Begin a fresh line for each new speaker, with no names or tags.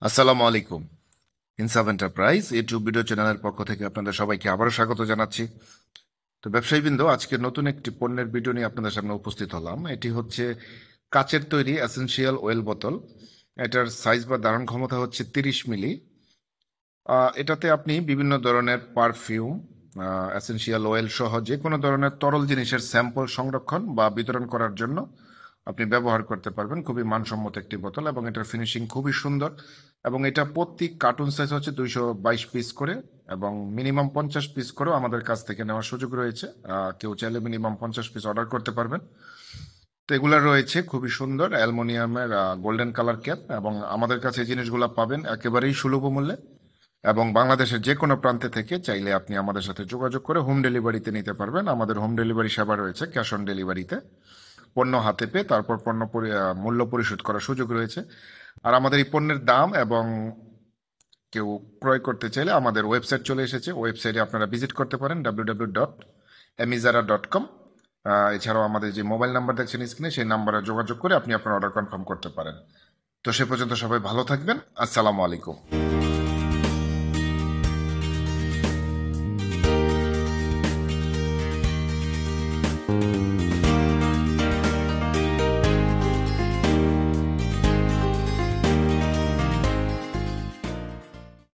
আসসালামু আলাইকুম। ইনসাফ এন্টারপ্রাইজ ইউটিউব ভিডিও চ্যানেলের পক্ষ থেকে আপনাদের সবাইকে আবারও স্বাগত জানাচ্ছি। তো ব্যবসায়ীবৃন্দ, আজকে নতুন একটি পণ্যের ভিডিও নিয়ে আপনাদের সামনে উপস্থিত হলাম। এটি হচ্ছে কাচের তৈরি এসেনশিয়াল ওয়েল বোতল। এটার সাইজ বা ধারণ ক্ষমতা হচ্ছে 30 মিলি। এটাতে আপনি বিভিন্ন ধরনের পারফিউম, এসেনশিয়াল অয়েল সহ যে কোনো ধরনের তরল জিনিসের স্যাম্পল সংরক্ষণ বা বিতরণ করার জন্য আপনি ব্যবহার করতে পারবেন। খুবই মানসম্মত একটি বোতল এবং এটার ফিনিশিং খুবই সুন্দর। এবং এটা প্রতি কার্টুন সাইজ হচ্ছে 222 পিস করে, এবং মিনিমাম 50 পিস করেও আমাদের কাছ থেকে নেওয়ার সুযোগ রয়েছে। কেউ চাইলে মিনিমাম 50 পিস অর্ডার করতে পারবেন। তো এগুলা রয়েছে খুবই সুন্দর অ্যালুমিনিয়ামের গোল্ডেন কালার ক্যাপ, এবং আমাদের কাছে এই জিনিসগুলো পাবেন একেবারেই সুলভ মূল্যে। এবং বাংলাদেশের যে কোনো প্রান্তে থেকে চাইলে আপনি আমাদের সাথে যোগাযোগ করে হোম ডেলিভারিতে নিতে পারবেন। আমাদের হোম ডেলিভারি সেবা রয়েছে, ক্যাশ অন ডেলিভারিতে। পণ্য হাতে পেয়ে তারপর মূল্য পরিশোধ করার সুযোগ রয়েছে। আর আমাদের এই পণ্যের দাম এবং কেউ ক্রয় করতে চাইলে আমাদের ওয়েবসাইট চলে এসেছে। ওয়েবসাইটে আপনারা ভিজিট করতে পারেন www.amizara.com। এছাড়াও আমাদের যে মোবাইল নাম্বার দেখছেন স্ক্রিনে, সেই নাম্বারে যোগাযোগ করে আপনি আপনার অর্ডার কনফার্ম করতে পারেন। তো সে পর্যন্ত সবাই ভালো থাকবেন। আসসালামু আলাইকুম।